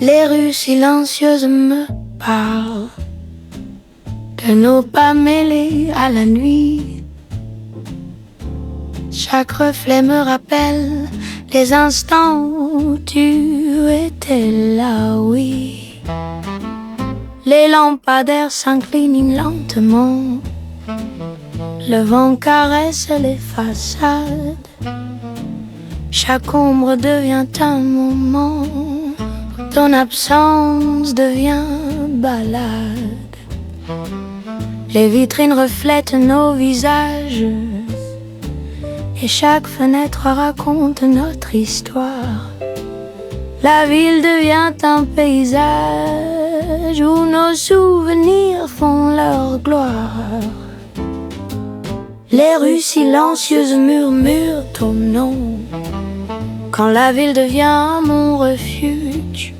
Les rues silencieuses me parlent de nos pas mêlés à la nuit. Chaque reflet me rappelle les instants où tu étais là, oui. Les lampadaires s'inclinent lentement, le vent caresse les façades. Chaque ombre devient un moment, ton absence devient balade. Les vitrines reflètent nos visages et chaque fenêtre raconte notre histoire. La ville devient un paysage où nos souvenirs font leur gloire. Les rues silencieuses murmurent ton nom quand la ville devient mon refuge.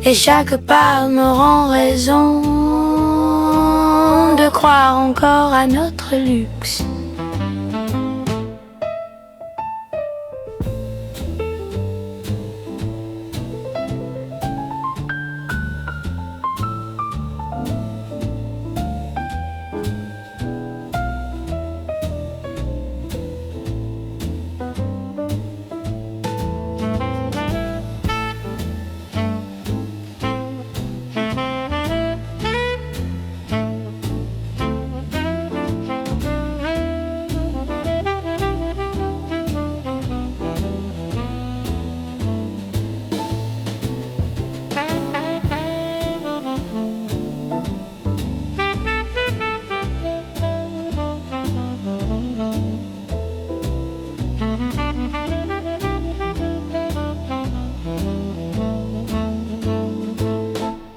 Et chaque pas me rend raison de croire encore à notre luxe.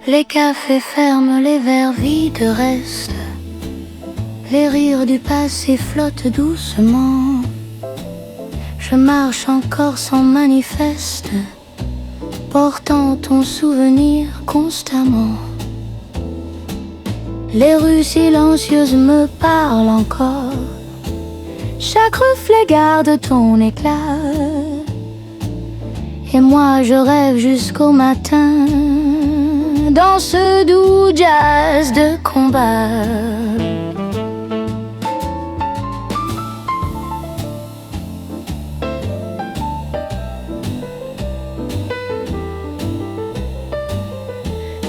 Les cafés ferment, les verres vides restent. Les rires du passé flottent doucement. Je marche encore sans manifeste, portant ton souvenir constamment. Les rues silencieuses me parlent encore. Chaque reflet garde ton éclat. Et moi je rêve jusqu'au matin dans ce doux jazz de combat.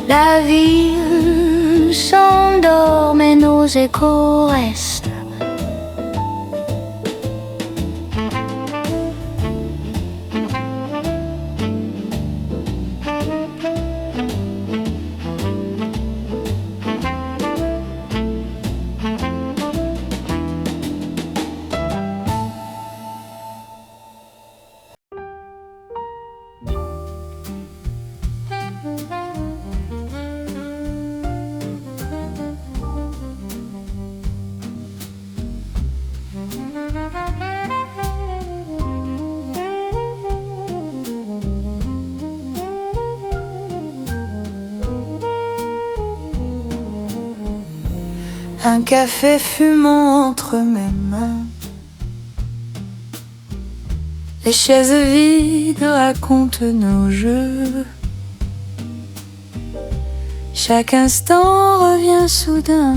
La ville s'endort mais nos échos restent. Un café fumant entre mes mains. Les chaises vides racontent nos jeux. Chaque instant revient soudain.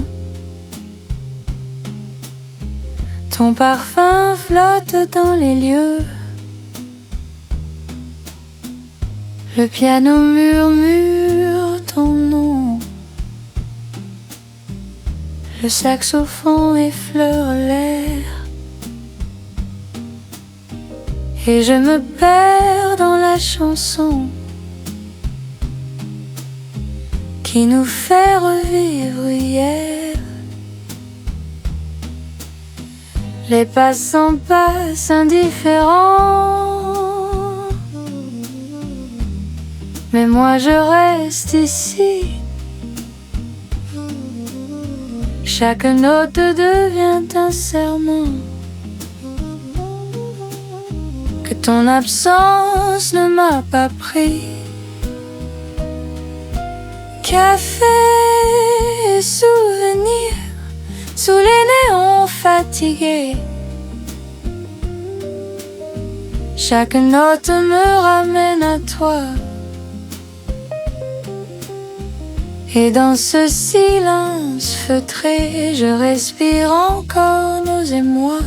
Ton parfum flotte dans les lieux. Le piano murmure ton nom. Le saxophone effleure l'air. Et je me perds dans la chanson qui nous fait revivre hier. Les passants passent indifférents, mais moi je reste ici. Chaque note devient un serment que ton absence ne m'a pas pris. Café et souvenirs sous les néons fatigués. Chaque note me ramène à toi. Et dans ce silence feutré, je respire encore nos émois.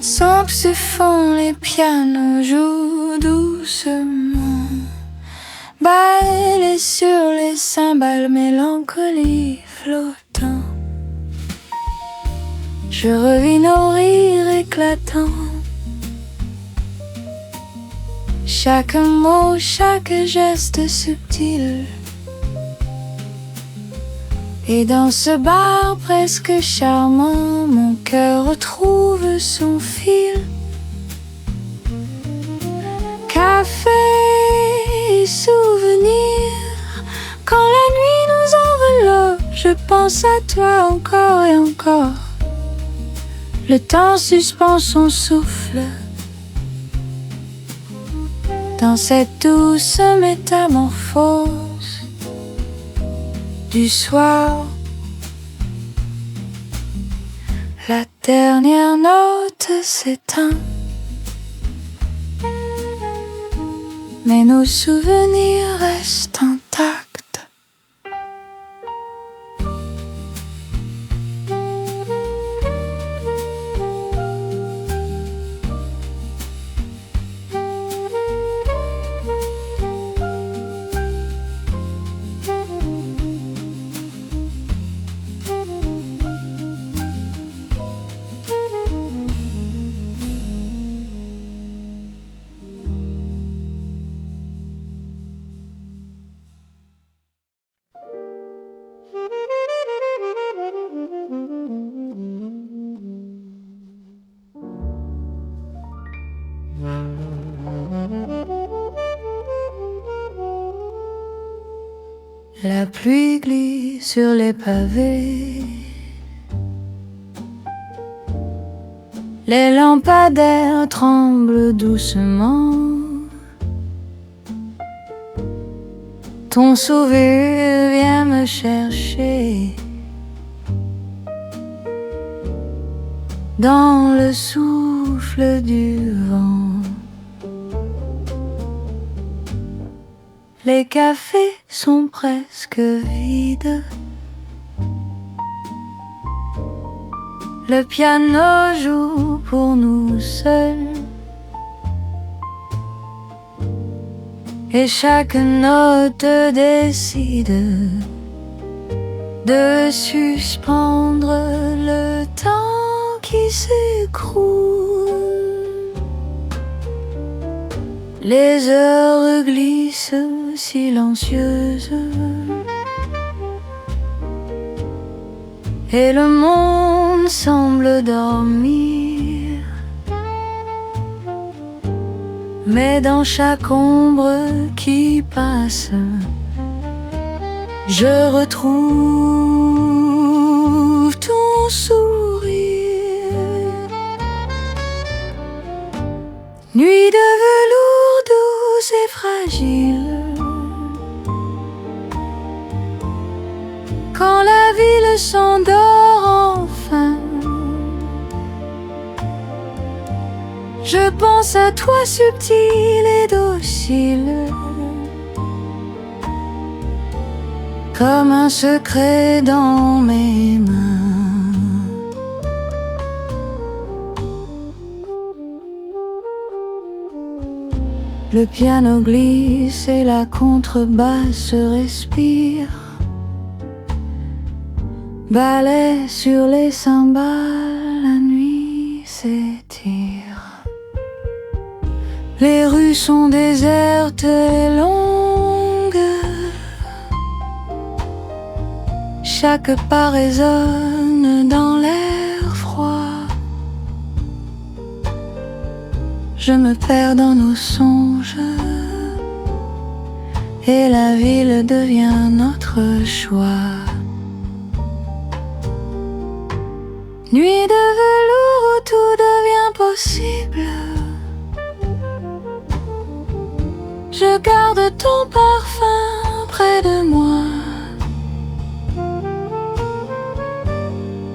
Sans que se font les pianos jouent doucement, bailent sur les cymbales, mélancolie flottant. Je revis nos rires éclatants, chaque mot, chaque geste subtil. Et dans ce bar presque charmant, mon cœur retrouve son fil. Café et souvenirs, quand la nuit nous enveloppe, je pense à toi encore et encore. Le temps suspend son souffle dans cette douce métamorphose du soir. La dernière note s'éteint, mais nos souvenirs restent intacts. La pluie glisse sur les pavés, les lampadaires tremblent doucement. Ton sourire vient me chercher dans le souffle du vent. Les cafés sont presque vides, le piano joue pour nous seuls, et chaque note décide de suspendre le temps qui s'écroule. Les heures glissent silencieuses et le monde semble dormir, mais dans chaque ombre qui passe, je retrouve ton sourire. Nuit de velours douce et fragile, quand la ville s'endort enfin, je pense à toi subtil et docile, comme un secret dans mes mains. Le piano glisse et la contrebasse respire, balai sur les cymbales, la nuit s'étire. Les rues sont désertes et longues, chaque pas résonne dans l'air froid. Je me perds dans nos songes et la ville devient notre choix. Nuit de velours où tout devient possible, impossible. Je garde ton parfum près de moi.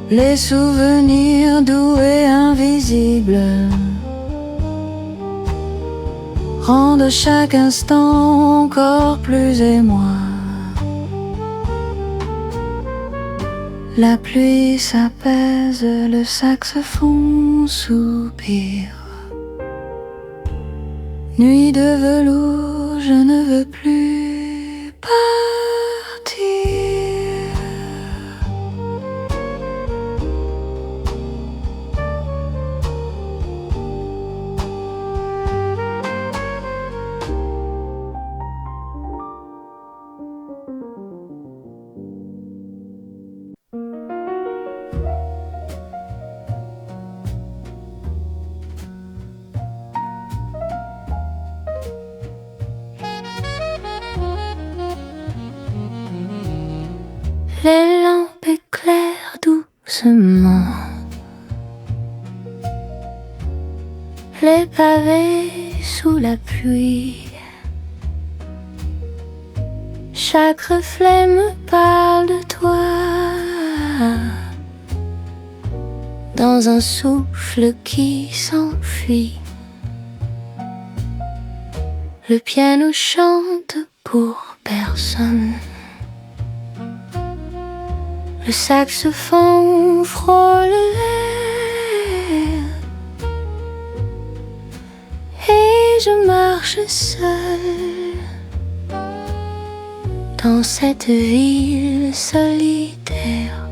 Les souvenirs doux et invisibles rendent chaque instant encore plus émoi. La pluie s'apaise, le saxophone soupire. Nuit de velours, je ne veux plus partir. Les lampes éclairent doucement les pavés sous la pluie. Chaque reflet me parle de toi. Dans un souffle qui s'enfuit, le piano chante pour personne. Le saxophone frôle l'air et je marche seule dans cette ville solitaire.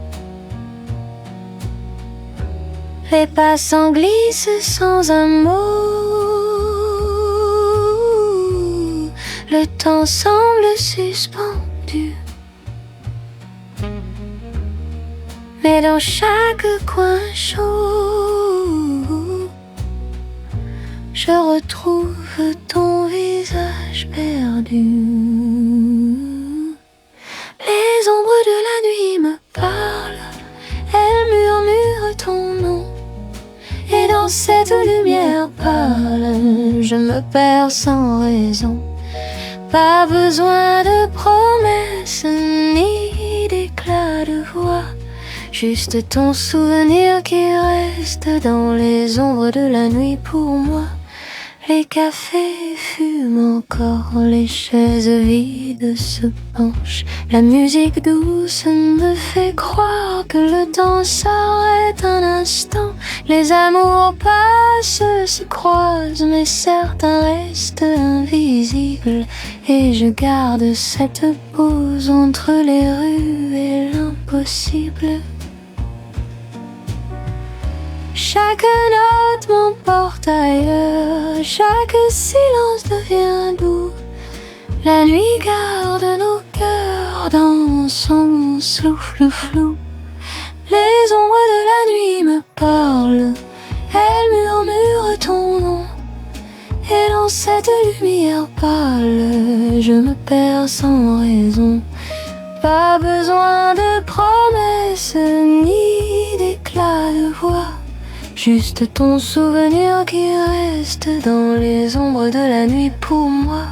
Les passants glissent sans un mot. Le temps semble suspendu. Mais dans chaque coin chaud, je retrouve ton visage perdu. Les ombres de la nuit me parlent, elles murmurent ton nom. Et dans cette lumière pâle, je me perds sans raison. Pas besoin de promesses ni d'éclat de voix. Juste ton souvenir qui reste dans les ombres de la nuit pour moi. Les cafés fument encore, les chaises vides se penchent. La musique douce me fait croire que le temps s'arrête un instant. Les amours passent, se croisent, mais certains restent invisibles. Et je garde cette pause entre les rues et l'impossible. Chaque note m'emporte ailleurs, chaque silence devient doux. La nuit garde nos cœurs dans son souffle flou. Les ombres de la nuit me parlent, elles murmurent ton nom. Et dans cette lumière pâle, je me perds sans raison. Pas besoin de promesses ni d'éclat de voix. Juste ton souvenir qui reste dans les ombres de la nuit pour moi.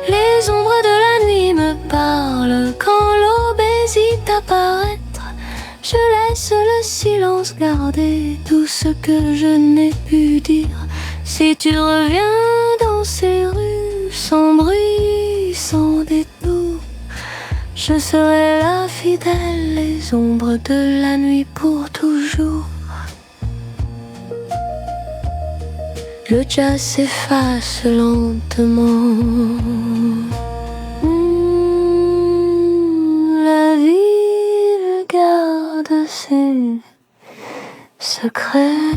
Les ombres de la nuit me parlent quand l'aube hésite à paraître. Je laisse le silence garder tout ce que je n'ai pu dire. Si tu reviens dans ces rues sans bruit, sans détour, je serai là fidèle, les ombres de la nuit pour toujours. Le jazz s'efface lentement. La ville garde secret.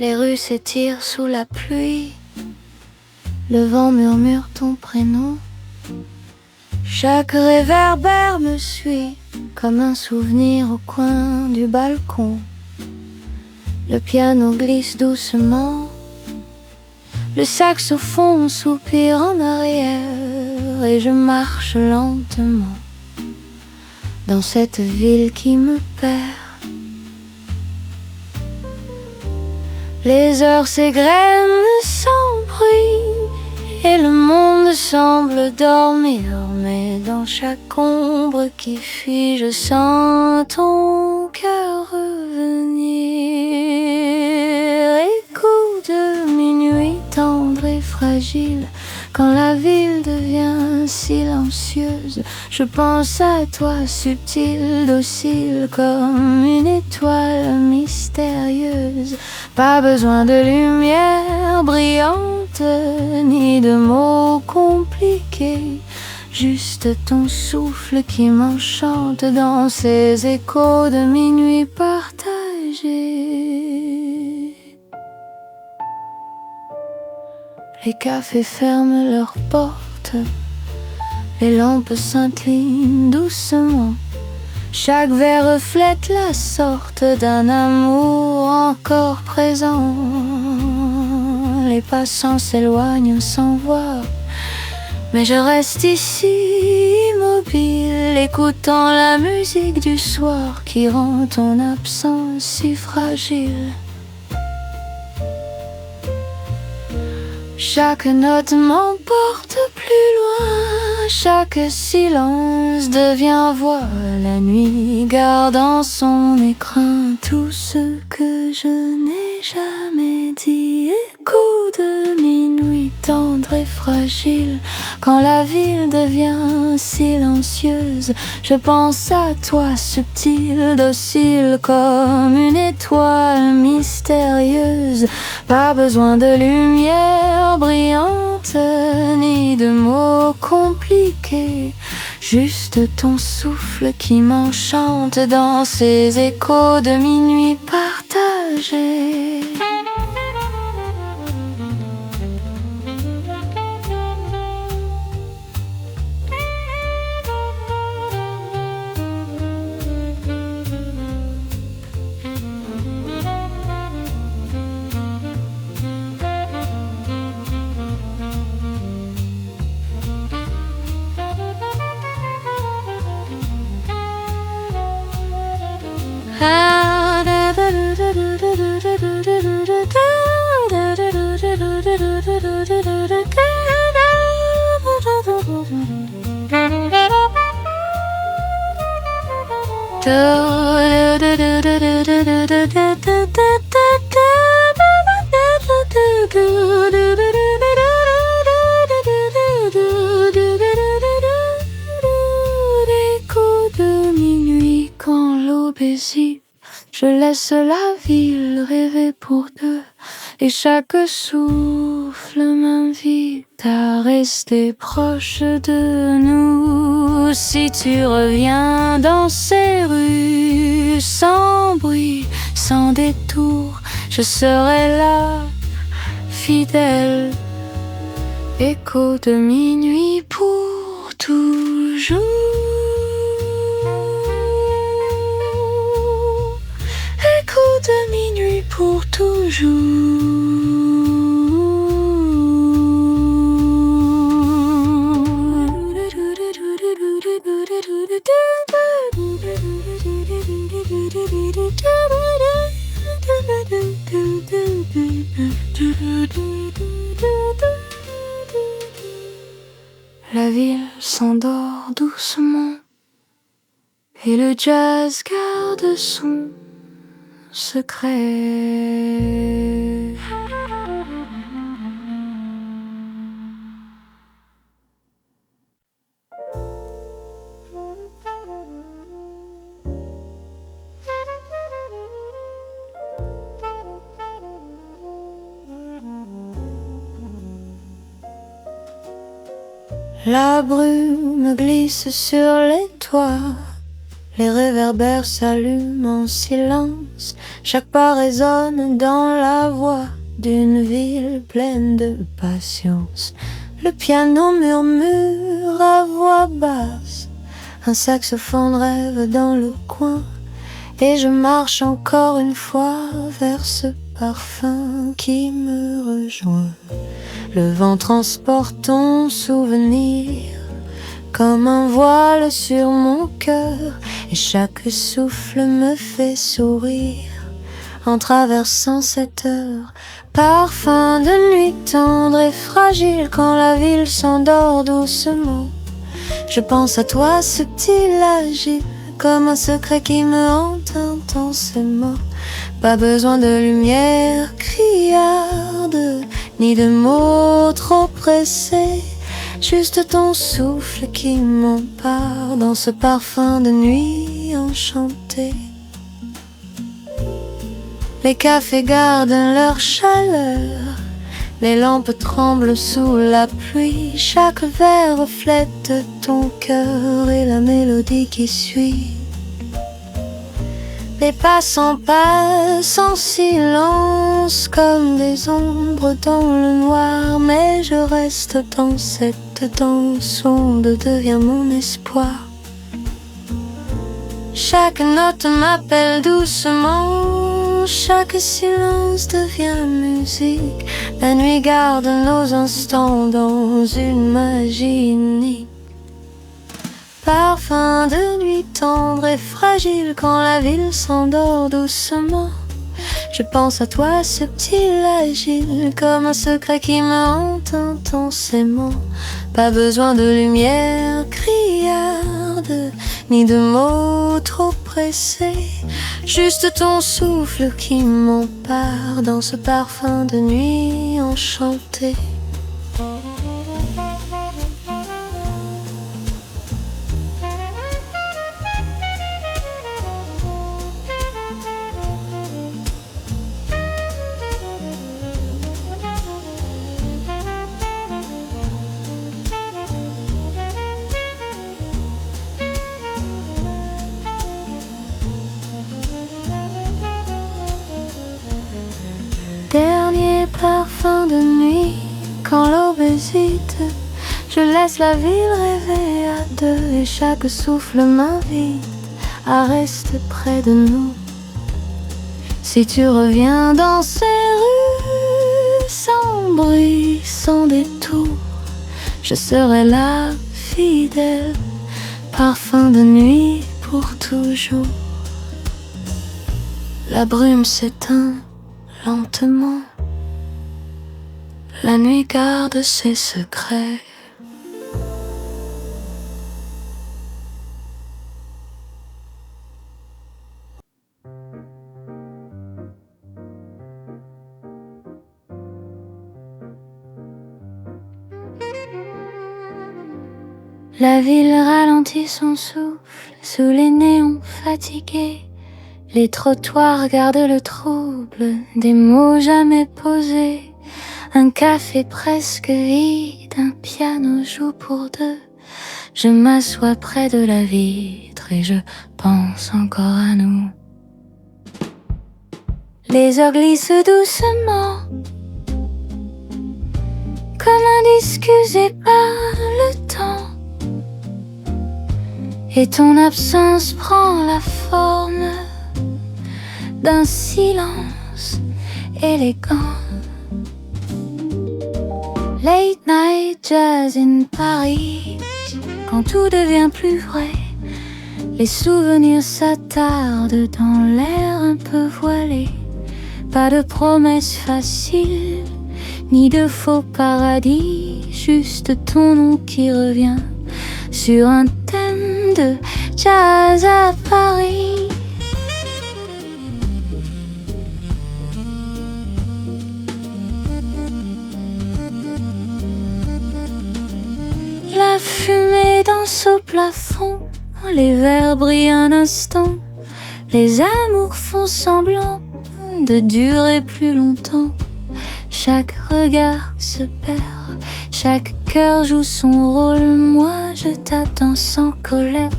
Les rues s'étirent sous la pluie, le vent murmure ton prénom. Chaque réverbère me suit comme un souvenir au coin du balcon. Le piano glisse doucement, le saxophone soupire en arrière et je marche lentement dans cette ville qui me perd. Les heures s'égrènent sans bruit et le monde semble dormir, mais dans chaque ombre qui fuit, je sens ton cœur revenir. Écho de minuit tendre et fragile, quand la ville devient silencieuse, je pense à toi subtil, docile comme une étoile mystérieuse. Pas besoin de lumière brillante, ni de mots compliqués, juste ton souffle qui m'enchante dans ces échos de minuit partagés. Les cafés ferment leurs portes, les lampes scintillent doucement. Chaque verre reflète la sorte d'un amour encore présent. Les passants s'éloignent sans voir, mais je reste ici immobile, écoutant la musique du soir qui rend ton absence si fragile. Chaque note m'emporte plus loin, chaque silence devient voix. La nuit garde en son écrin tout ce que je n'ai jamais dit. Écho de minuit tendre et fragile, quand la ville devient silencieuse, je pense à toi subtil, docile comme une étoile mystérieuse. Pas besoin de lumière brillante, ni de mots compliqués, juste ton souffle qui m'enchante dans ces échos de minuit partagés. L'écho de minuit quand l'aube hésite, je laisse la ville rêver pour deux, et chaque souffle m'invite à rester proche de nous. Si tu reviens dans ces rues, sans bruit, sans détour, je serai là, fidèle. Écho de minuit pour toujours. Écho de minuit pour La ville s'endort doucement et le jazz garde son secret. La brume glisse sur les toits, les réverbères s'allument en silence, chaque pas résonne dans la voix d'une ville pleine de patience. Le piano murmure à voix basse, un saxophone rêve dans le coin, et je marche encore une fois vers ce parfum qui me rejoint. Le vent transporte ton souvenir comme un voile sur mon cœur, et chaque souffle me fait sourire en traversant cette heure. Parfum de nuit tendre et fragile quand la ville s'endort doucement. Je pense à toi subtil, agile, comme un secret qui me hante intensément. Pas besoin de lumière criarde, ni de mots trop pressés, juste ton souffle qui m'empare dans ce parfum de nuit enchantée. Les cafés gardent leur chaleur, les lampes tremblent sous la pluie, chaque verre reflète ton cœur et la mélodie qui suit. Les passants passent en silence comme des ombres dans le noir, mais je reste dans cette danse, sonde devient mon espoir. Chaque note m'appelle doucement, chaque silence devient musique. La nuit garde nos instants dans une magie unique. Parfum de nuit tendre et fragile quand la ville s'endort doucement. Je pense à toi subtil, agile, comme un secret qui me hante intensément. Pas besoin de lumière criarde, ni de mots trop pressés, juste ton souffle qui m'empare dans ce parfum de nuit enchantée. Dernier parfum de nuit, quand l'aube hésite, je laisse la ville rêver à deux, et chaque souffle m'invite à rester près de nous. Si tu reviens dans ces rues, sans bruit, sans détour, je serai là, fidèle, parfum de nuit pour toujours. La brume s'éteint lentement, la nuit garde ses secrets. La ville ralentit son souffle sous les néons fatigués. Les trottoirs gardent le trouble des mots jamais posés. Un café presque vide, un piano joue pour deux. Je m'assois près de la vitre et je pense encore à nous. Les heures glissent doucement, comme un disque usé par le temps. Et ton absence prend la forme d'un silence élégant. Late night jazz in Paris, quand tout devient plus vrai, les souvenirs s'attardent dans l'air un peu voilé. Pas de promesses faciles, ni de faux paradis, juste ton nom qui revient sur un thème de jazz à Paris. La fumée danse au plafond, les verres brillent un instant, les amours font semblant de durer plus longtemps. Chaque regard se perd, Chaque cœur joue son rôle, moi je t'attends sans colère.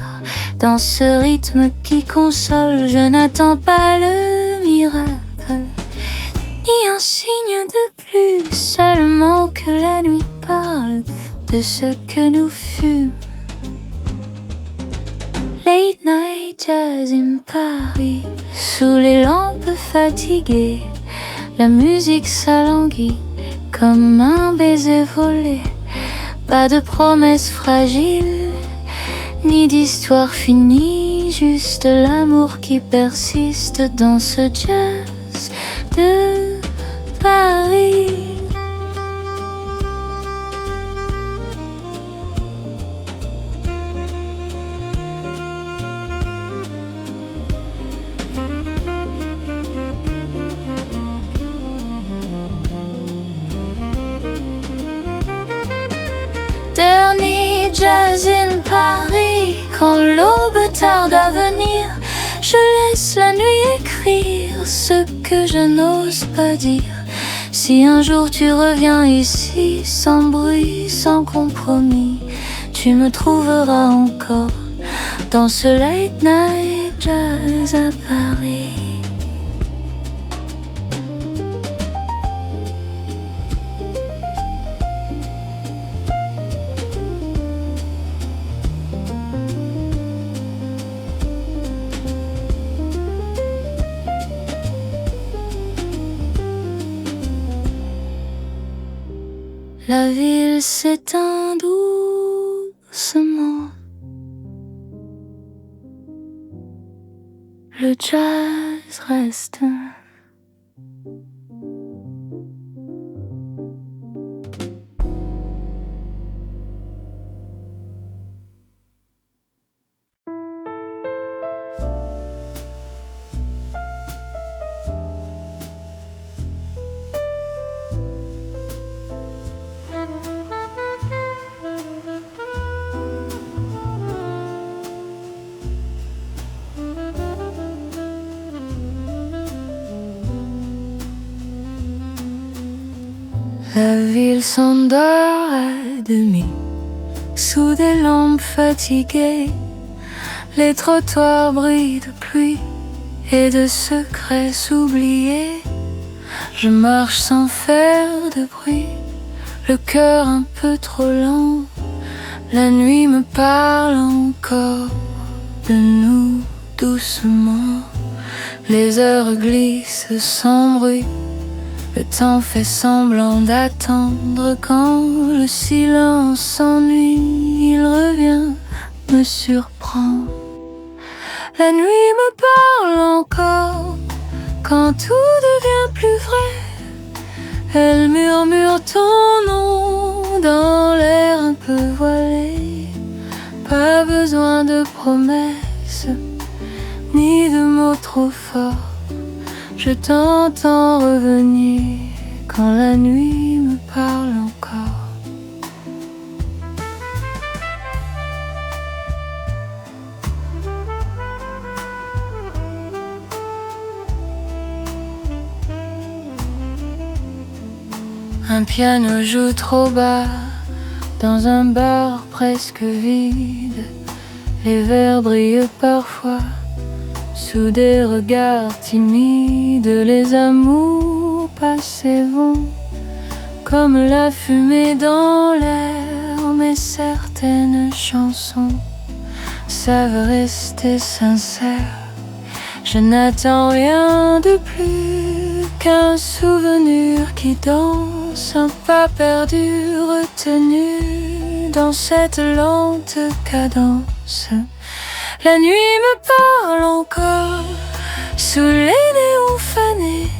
Dans ce rythme qui console, je n'attends pas le miracle, ni un signe de plus, seulement que la nuit parle de ce que nous fûmes. Late night jazz in Paris, sous les lampes fatiguées, la musique s'alanguit comme un baiser volé. Pas de promesses fragiles, ni d'histoire finie, juste l'amour qui persiste dans ce jazz de Paris. Dernier jazz in Paris, quand l'aube tarde à venir, je laisse la nuit écrire ce que je n'ose pas dire. Si un jour tu reviens ici, sans bruit, sans compromis, tu me trouveras encore dans ce late night jazz à Paris. La ville s'éteint doucement. Le jazz reste. La ville s'endort à demi, sous des lampes fatiguées. Les trottoirs brillent de pluie et de secrets oubliés. Je marche sans faire de bruit, le cœur un peu trop lent. La nuit me parle encore de nous doucement. Les heures glissent sans bruit. Le temps fait semblant d'attendre. Quand le silence s'ennuie, il revient me surprend. La nuit me parle encore quand tout devient plus vrai. Elle murmure ton nom dans l'air un peu voilé. Pas besoin de promesses ni de mots trop forts. Je t'entends revenir quand la nuit me parle encore. Un piano joue trop bas dans un bar presque vide. Les verres brillent parfois sous des regards timides. Les amours passés vont comme la fumée dans l'air. Mais certaines chansons savent rester sincères. Je n'attends rien de plus qu'un souvenir qui danse, un pas perdu retenu dans cette lente cadence. La nuit me parle encore sous les néons fanés.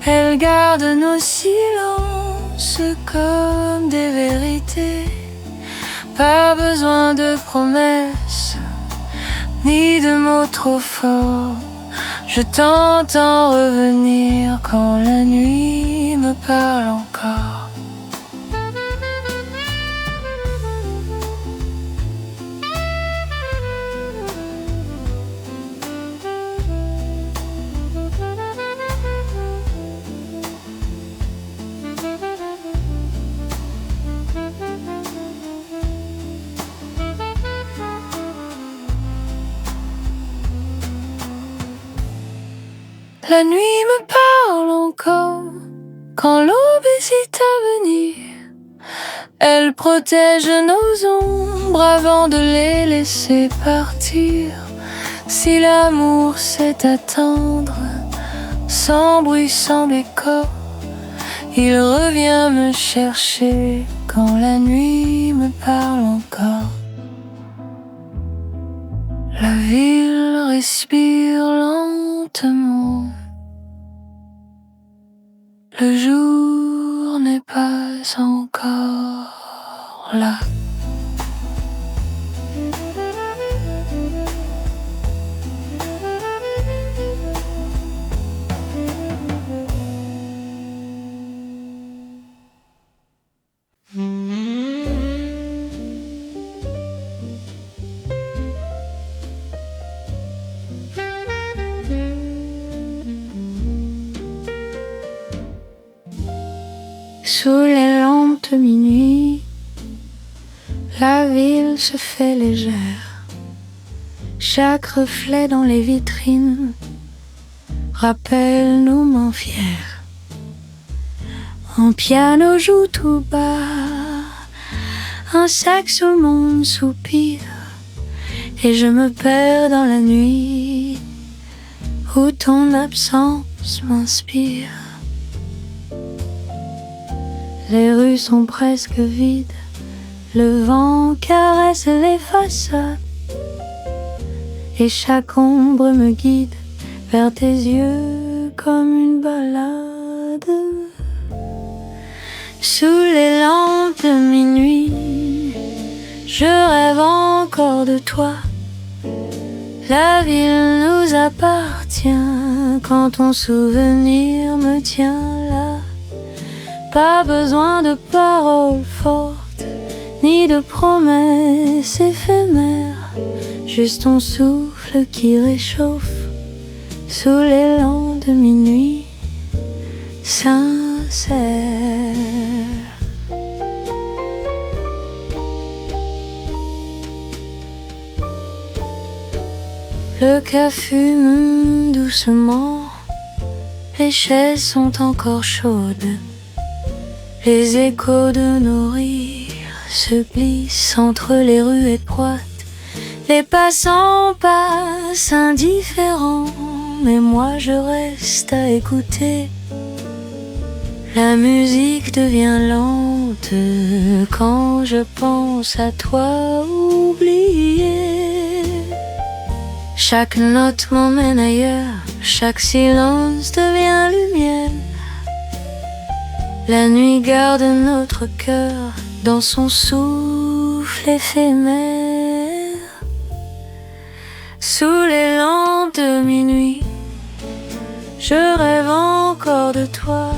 Elle garde nos silences comme des vérités. Pas besoin de promesses ni de mots trop forts. Je t'entends revenir quand la nuit me parle encore. La nuit me parle encore quand l'aube hésite à venir. Elle protège nos ombres avant de les laisser partir. Si l'amour sait attendre, sans bruit, sans décor, il revient me chercher quand la nuit me parle encore. La ville respire lentement. Le jour n'est pas encore là. Sous les lampes de minuit, la ville se fait légère. Chaque reflet dans les vitrines rappelle nos mains fières. Un piano joue tout bas, un saxophone soupire, et je me perds dans la nuit où ton absence m'inspire. Les rues sont presque vides, le vent caresse les façades, et chaque ombre me guide vers tes yeux comme une balade. Sous les lampes de minuit, je rêve encore de toi. La ville nous appartient quand ton souvenir me tient là. Pas besoin de paroles fortes, ni de promesses éphémères, juste ton souffle qui réchauffe sous les lampes de minuit sincère. Le café fume doucement, les chaises sont encore chaudes. Les échos de nos rires se glissent entre les rues étroites. Les passants passent indifférents, mais moi je reste à écouter. La musique devient lente quand je pense à toi oublié. Chaque note m'emmène ailleurs, chaque silence devient lumière. La nuit garde notre cœur dans son souffle éphémère. Sous les lampes de minuit, je rêve encore de toi.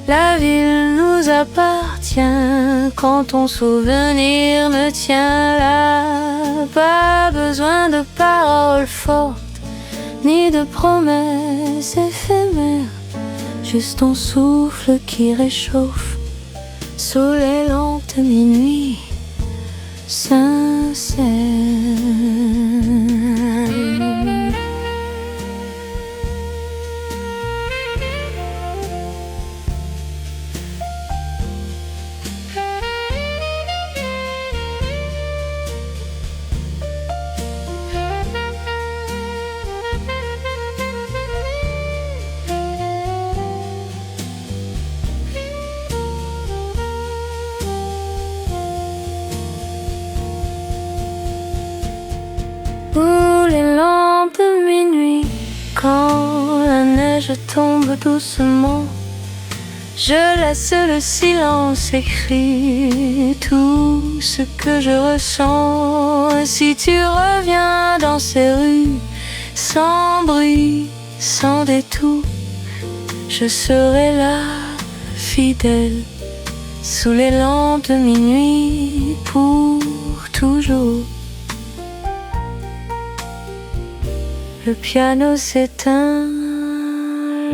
La ville nous appartient quand ton souvenir me tient là. Pas besoin de paroles fortes, ni de promesses éphémères, juste ton souffle qui réchauffe sous les lampes de minuit sincère. Sous les lampes de minuit, quand la neige tombe doucement, je laisse le silence écrire tout ce que je ressens. Si tu reviens dans ces rues, sans bruit, sans détour, je serai là, fidèle, sous les lampes de minuit, pour toujours. Le piano s'éteint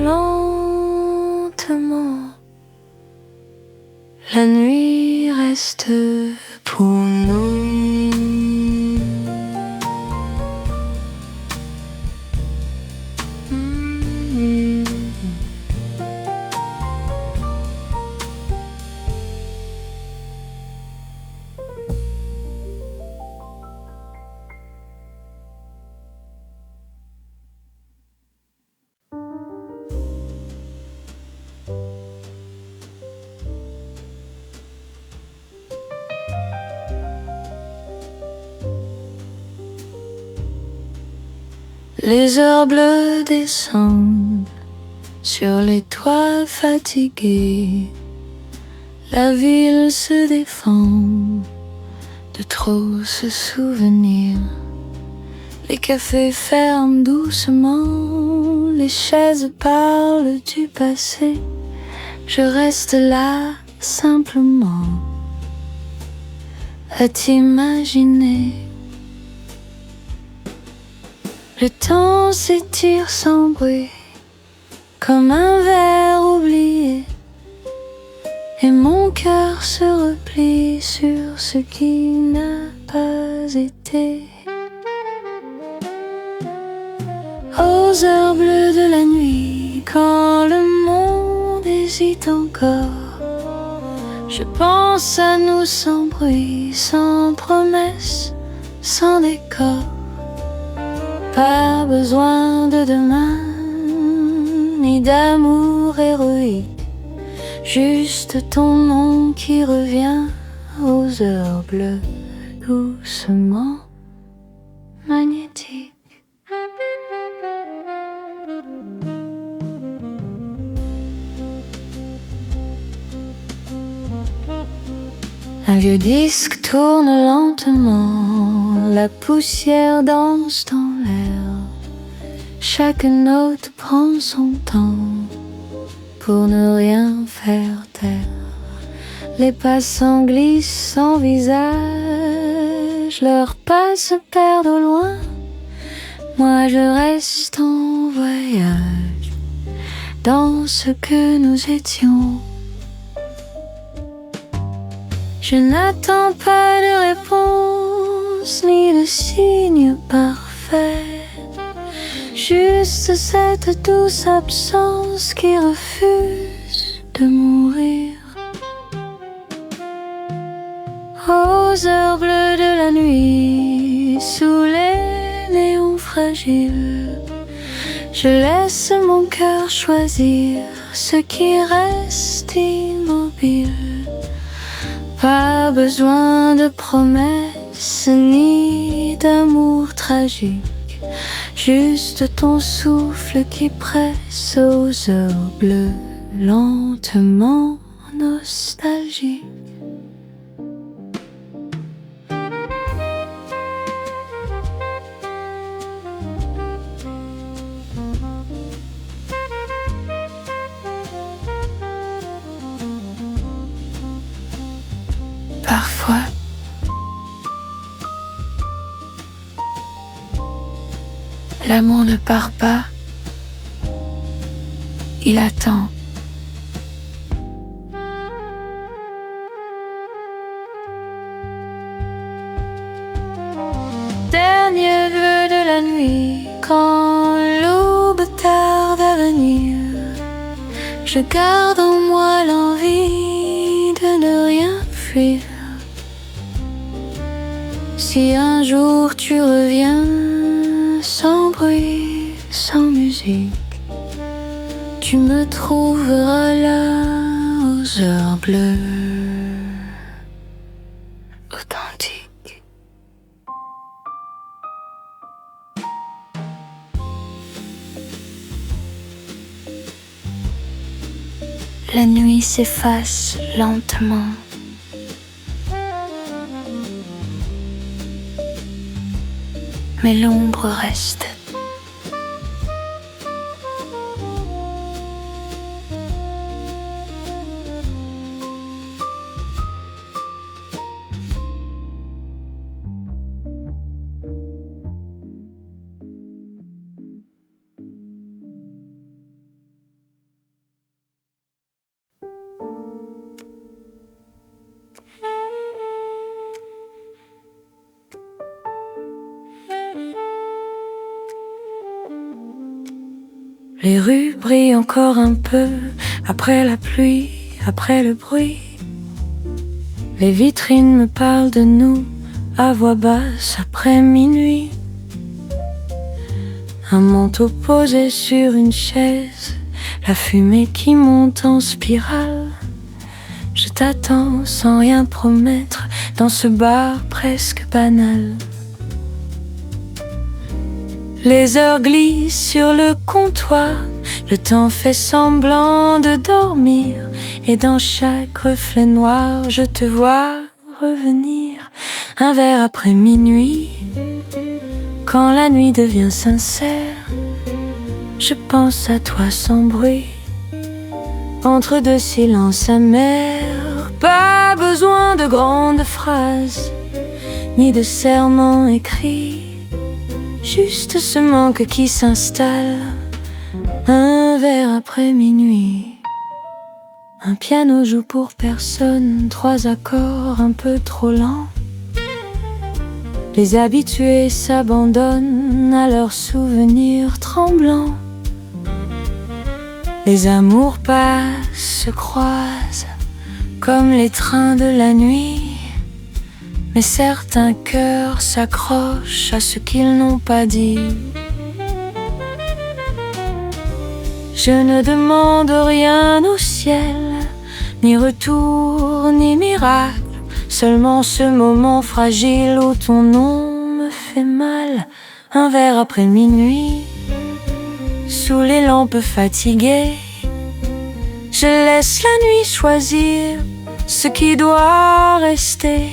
lentement. La nuit reste pour nous. Les heures bleues descendent sur les toits fatigués. La ville se défend de trop se souvenir. Les cafés ferment doucement, les chaises parlent du passé. Je reste là simplement à t'imaginer. Le temps s'étire sans bruit, comme un verre oublié, et mon cœur se replie sur ce qui n'a pas été. Aux heures bleues de la nuit, quand le monde hésite encore, je pense à nous sans bruit, sans promesse, sans décor. Pas besoin de demain, ni d'amour héroïque, juste ton nom qui revient aux heures bleues, doucement magnétique. Un vieux disque tourne lentement, la poussière danse dans l'air. Chaque note prend son temps pour ne rien faire taire. Les passants glissent sans visage, leurs pas se perdent au loin. Moi je reste en voyage dans ce que nous étions. Je n'attends pas de réponse ni de signe parfait, juste cette douce absence qui refuse de mourir. Aux heures bleues de la nuit, sous les néons fragiles, je laisse mon cœur choisir ce qui reste immobile. Pas besoin de promesses ni d'amour tragique, juste ton souffle qui presse aux heures bleues, lentement nostalgique. Parfois, l'amour ne part pas, il attend. Dernier vœu de la nuit, quand l'aube tarde à venir, je garde en moi l'envie de ne rien fuir. Si un jour tu reviens, sans bruit, sans musique, tu me trouveras là aux heures bleues, authentiques. La nuit s'efface lentement. Mais l'ombre reste. Les rues brillent encore un peu, après la pluie, après le bruit. Les vitrines me parlent de nous, à voix basse, après minuit. Un manteau posé sur une chaise, la fumée qui monte en spirale. Je t'attends sans rien promettre, dans ce bar presque banal. Les heures glissent sur le comptoir, le temps fait semblant de dormir, et dans chaque reflet noir, je te vois revenir. Un verre après minuit, quand la nuit devient sincère, je pense à toi sans bruit, entre deux silences amers. Pas besoin de grandes phrases, ni de serments écrits, juste ce manque qui s'installe. Un verre après minuit, un piano joue pour personne, trois accords un peu trop lents. Les habitués s'abandonnent à leurs souvenirs tremblants. Les amours passent, se croisent, comme les trains de la nuit. Mais certains cœurs s'accrochent à ce qu'ils n'ont pas dit. Je ne demande rien au ciel, ni retour, ni miracle, seulement ce moment fragile où ton nom me fait mal. Un verre après minuit, sous les lampes fatiguées, je laisse la nuit choisir ce qui doit rester.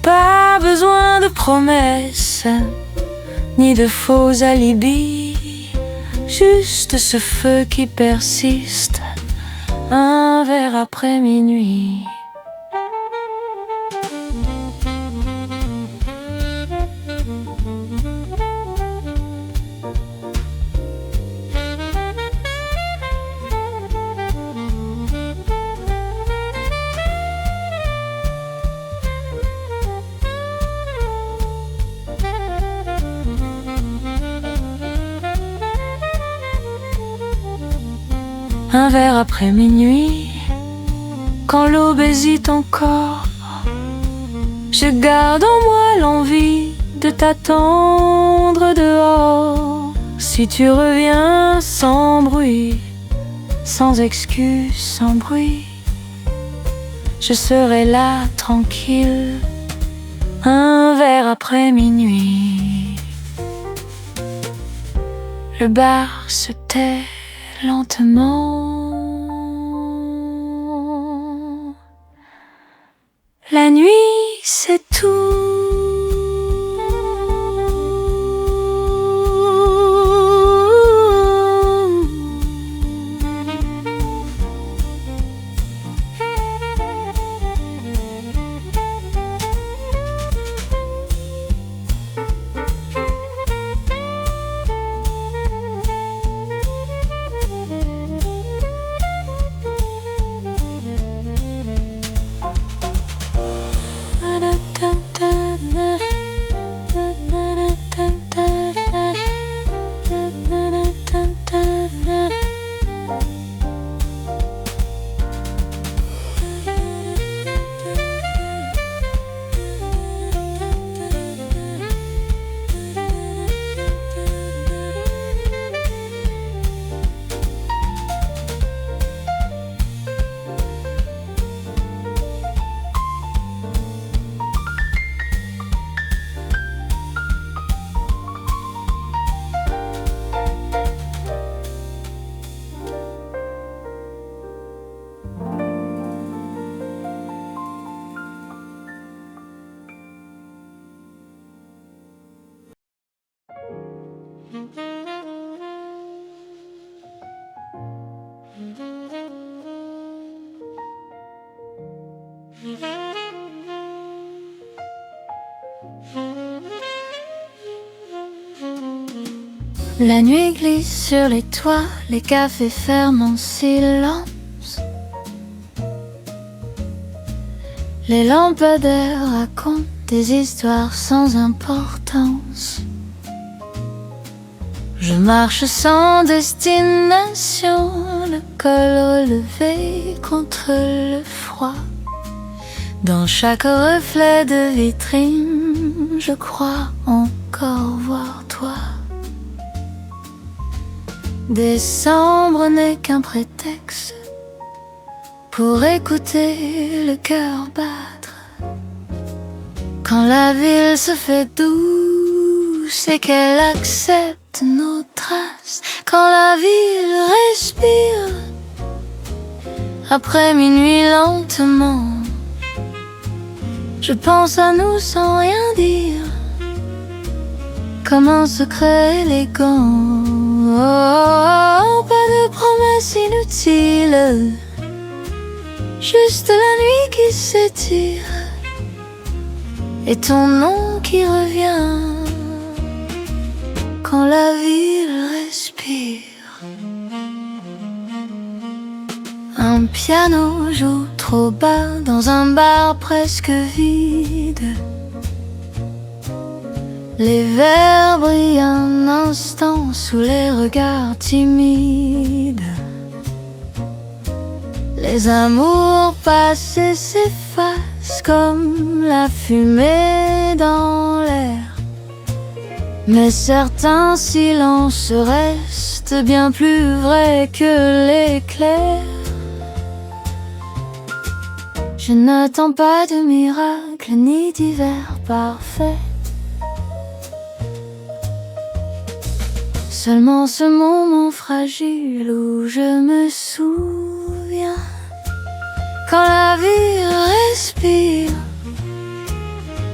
Pas besoin de promesses, ni de faux alibis, juste ce feu qui persiste. Un verre après minuit. Un verre après minuit, quand l'aube hésite encore, je garde en moi l'envie de t'attendre dehors. Si tu reviens sans bruit, sans excuse, sans bruit, je serai là tranquille. Un verre après minuit, le bar se tait lentement. La nuit, c'est tout. La nuit glisse sur les toits, les cafés ferment en silence. Les lampadaires racontent des histoires sans importance. Je marche sans destination, le col relevé contre le froid. Dans chaque reflet de vitrine, je crois encore voir toi. Décembre n'est qu'un prétexte pour écouter le cœur battre. Quand la ville se fait douce c'est qu'elle accepte nos traces quand la ville respire. Après minuit lentement, je pense à nous sans rien dire, comme un secret élégant. Oh, pas de promesses inutiles, juste la nuit qui s'étire et ton nom qui revient quand la ville respire. Un piano joue trop bas dans un bar presque vide. Les verres brillent un instant sous les regards timides. Les amours passent et s'effacent comme la fumée dans l'air. Mais certains silences restent bien plus vrais que l'éclair. Je n'attends pas de miracle ni d'hiver parfait, seulement ce moment fragile où je me souviens quand la vie respire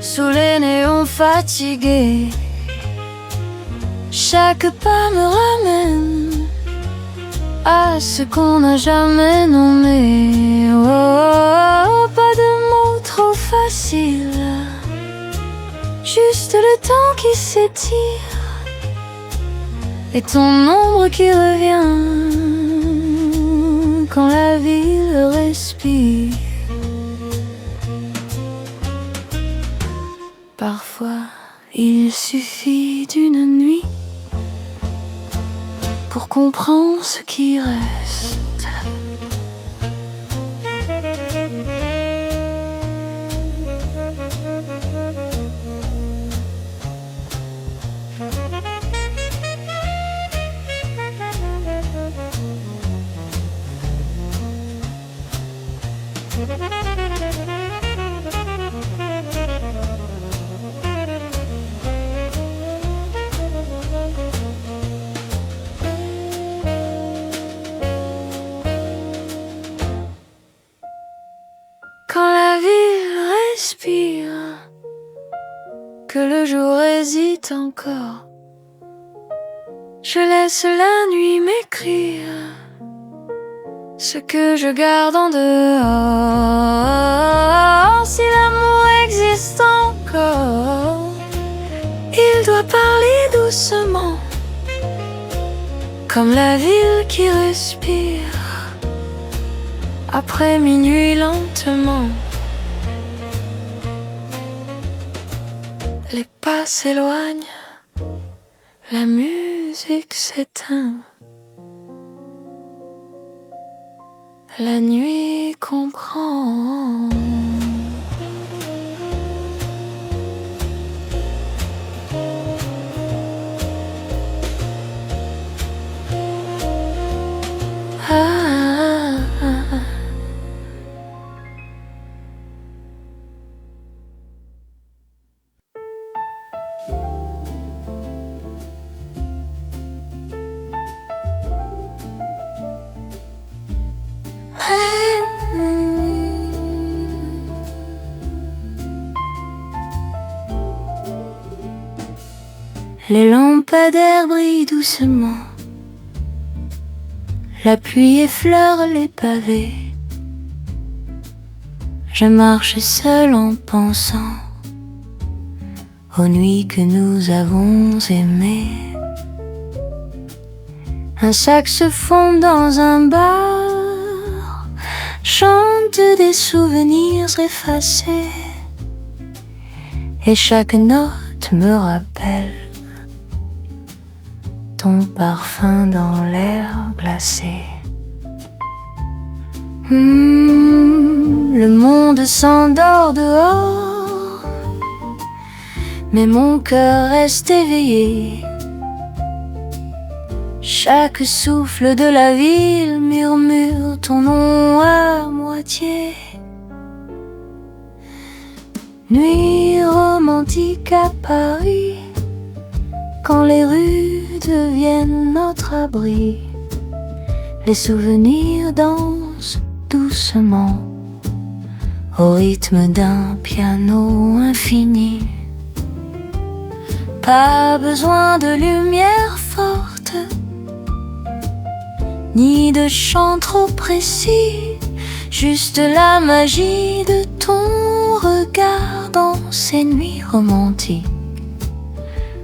sous les néons fatigués. Chaque pas me ramène à ce qu'on n'a jamais nommé. Oh, pas de mots trop faciles, juste le temps qui s'étire et ton ombre qui revient quand la ville respire. Parfois, il suffit d'une nuit pour comprendre ce qui reste. Quand la ville respire, que le jour hésite encore, je laisse la nuit m'écrire ce que je garde en dehors. Si l'amour existe encore, il doit parler doucement, comme la ville qui respire après minuit lentement. Les pas s'éloignent, la musique s'éteint. La nuit comprend. Les lampadaires brillent doucement, la pluie effleure les pavés. Je marche seul en pensant aux nuits que nous avons aimées. Un saxophone dans un bar chante des souvenirs effacés, et chaque note me rappelle ton parfum dans l'air glacé. Le monde s'endort dehors, mais mon cœur reste éveillé. Chaque souffle de la ville murmure ton nom à moitié. Nuit romantique à Paris, quand les rues deviennent notre abri, les souvenirs dansent doucement au rythme d'un piano infini. Pas besoin de lumière forte, ni de chant trop précis, juste la magie de ton regard dans ces nuits romantiques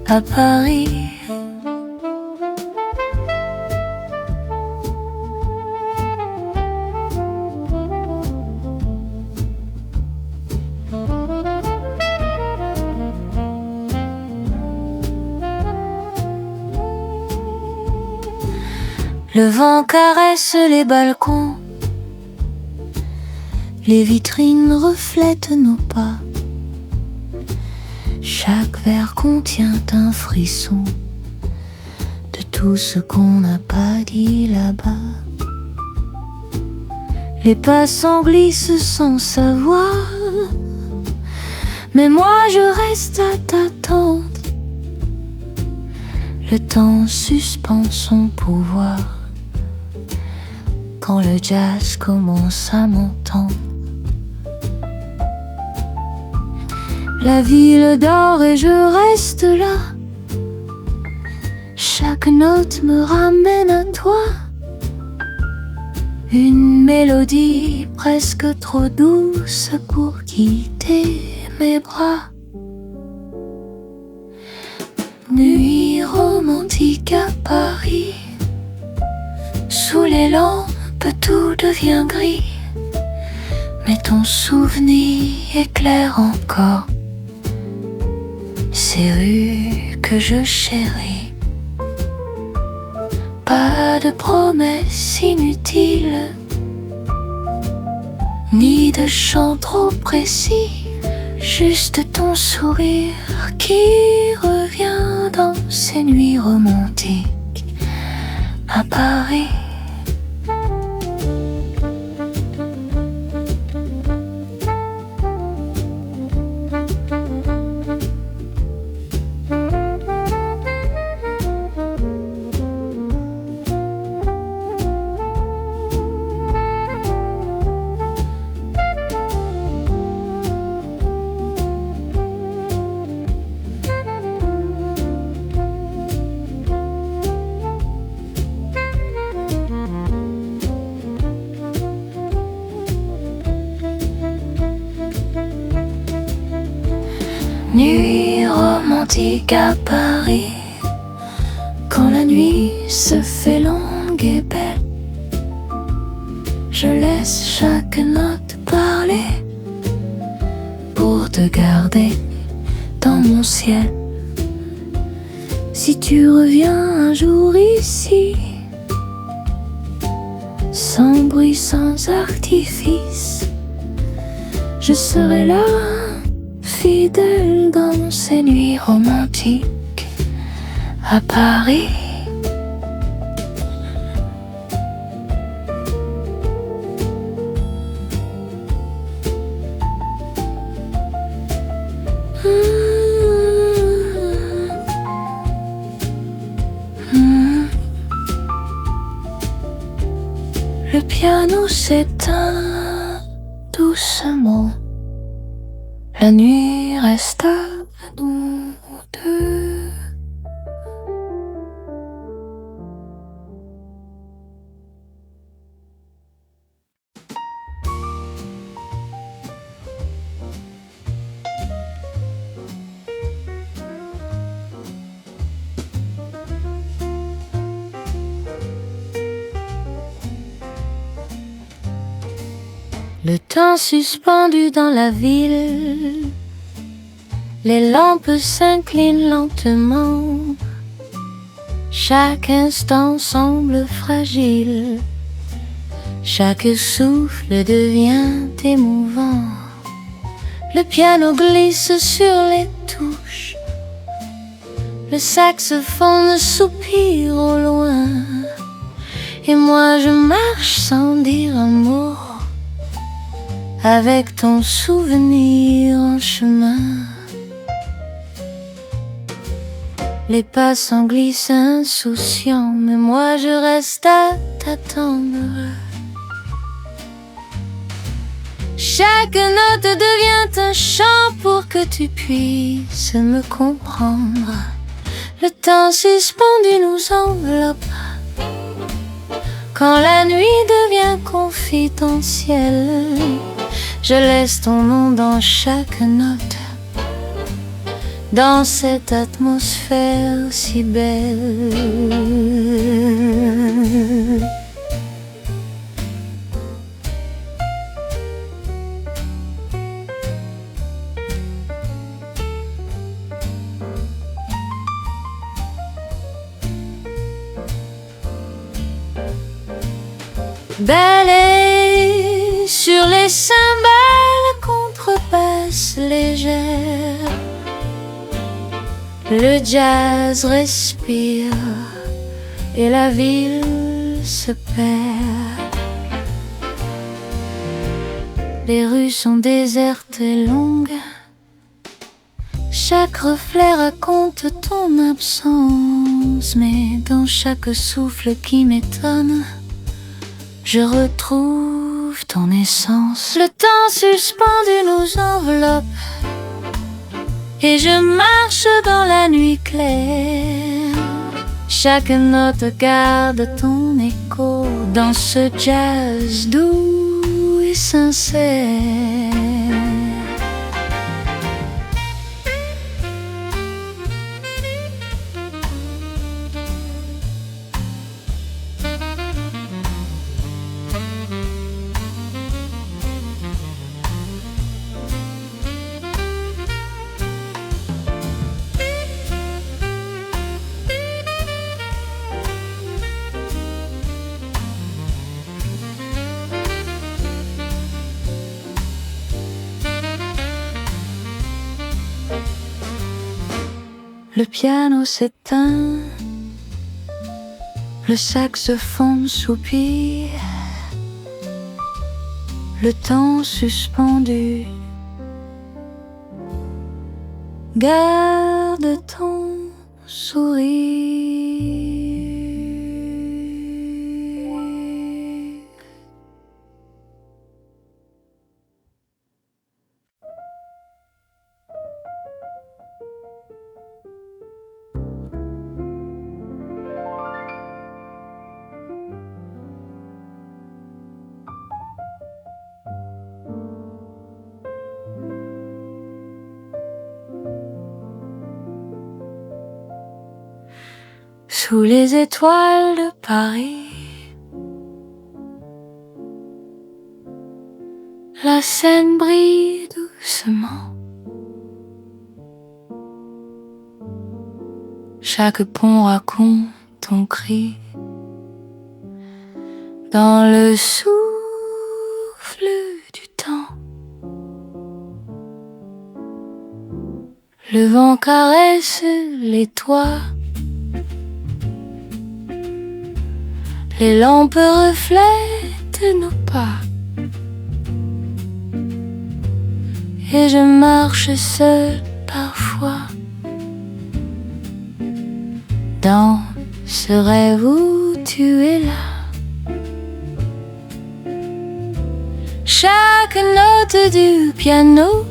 à Paris. Le vent caresse les balcons, les vitrines reflètent nos pas. Chaque verre contient un frisson de tout ce qu'on n'a pas dit là-bas. Les passants glissent sans savoir, mais moi je reste à t'attendre. Le temps suspend son pouvoir quand le jazz commence à m'entendre. La ville dort et je reste là. Chaque note me ramène à toi. Une mélodie presque trop douce pour quitter mes bras. Nuit romantique à Paris, sous les lampes tout devient gris, mais ton souvenir éclaire encore ces rues que je chéris. Pas de promesses inutiles, ni de chant trop précis, juste ton sourire qui revient dans ces nuits romantiques à Paris. Nuit romantique à Paris, quand la nuit se fait longue et belle, je laisse chaque note parler pour te garder dans mon ciel. Si tu reviens un jour ici, sans bruit, sans artifice, je serai là, fidèle dans ces nuits romantiques à Paris. Le piano s'éteint doucement. La nuit reste à nous deux. Le temps suspendu dans la ville, les lampes s'inclinent lentement. Chaque instant semble fragile, chaque souffle devient émouvant. Le piano glisse sur les touches, le saxophone soupire au loin, et moi je marche sans dire un mot, avec ton souvenir en chemin. Les passants glissent insouciants, mais moi je reste à t'attendre. Chaque note devient un chant pour que tu puisses me comprendre. Le temps suspendu nous enveloppe. Quand la nuit devient confidentielle, je laisse ton nom dans chaque note, dans cette atmosphère si belle. Balai sur les cymbales, contrebasse légère, le jazz respire et la ville se perd. Les rues sont désertes et longues, chaque reflet raconte ton absence, mais dans chaque souffle qui m'étonne, je retrouve ton essence. Le temps suspendu nous enveloppe et je marche dans la nuit claire. Chaque note garde ton écho dans ce jazz doux et sincère. Le piano s'éteint, le saxophone soupire, le temps suspendu. Garde ton sourire. Sous les étoiles de Paris, la Seine brille doucement. Chaque pont raconte ton cri dans le souffle du temps. Le vent caresse les toits, les lampes reflètent nos pas, et je marche seule parfois dans ce rêve où tu es là. Chaque note du piano,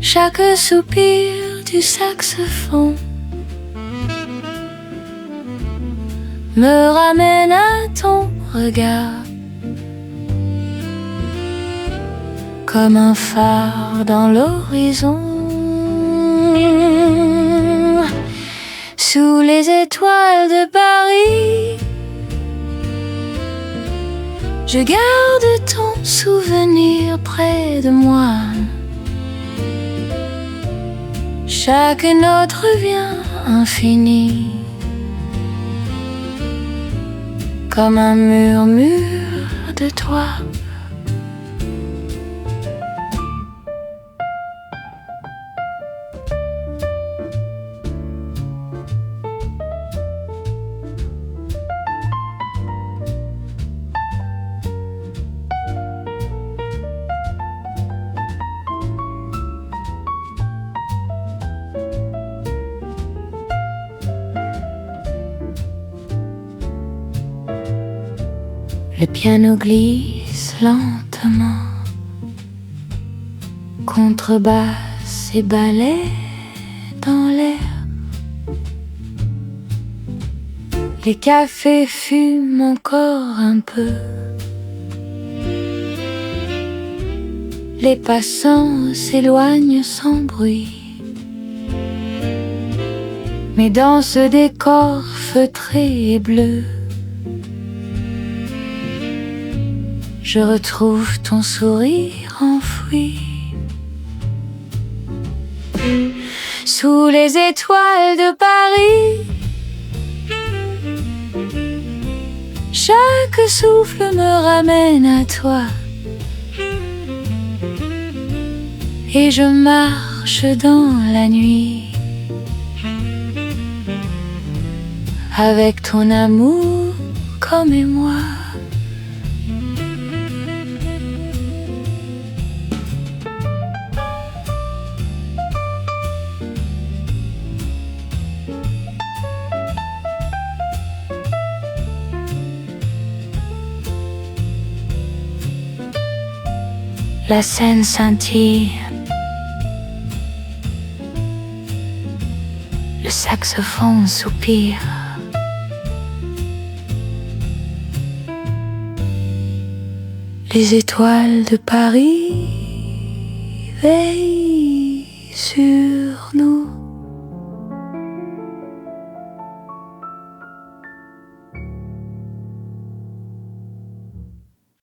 chaque soupir du saxophone me ramène à ton regard, comme un phare dans l'horizon. Sous les étoiles de Paris, je garde ton souvenir près de moi. Chaque note revient infinie, comme un murmure de toi. Le piano glisse lentement, contrebasse et ballet dans l'air. Les cafés fument encore un peu. Les passants s'éloignent sans bruit. Mais dans ce décor feutré et bleu, je retrouve ton sourire enfoui. Sous les étoiles de Paris, chaque souffle me ramène à toi. Et je marche dans la nuit avec ton amour comme émoi. La scène scintille, le saxophone soupire. Les étoiles de Paris veillent sur nous.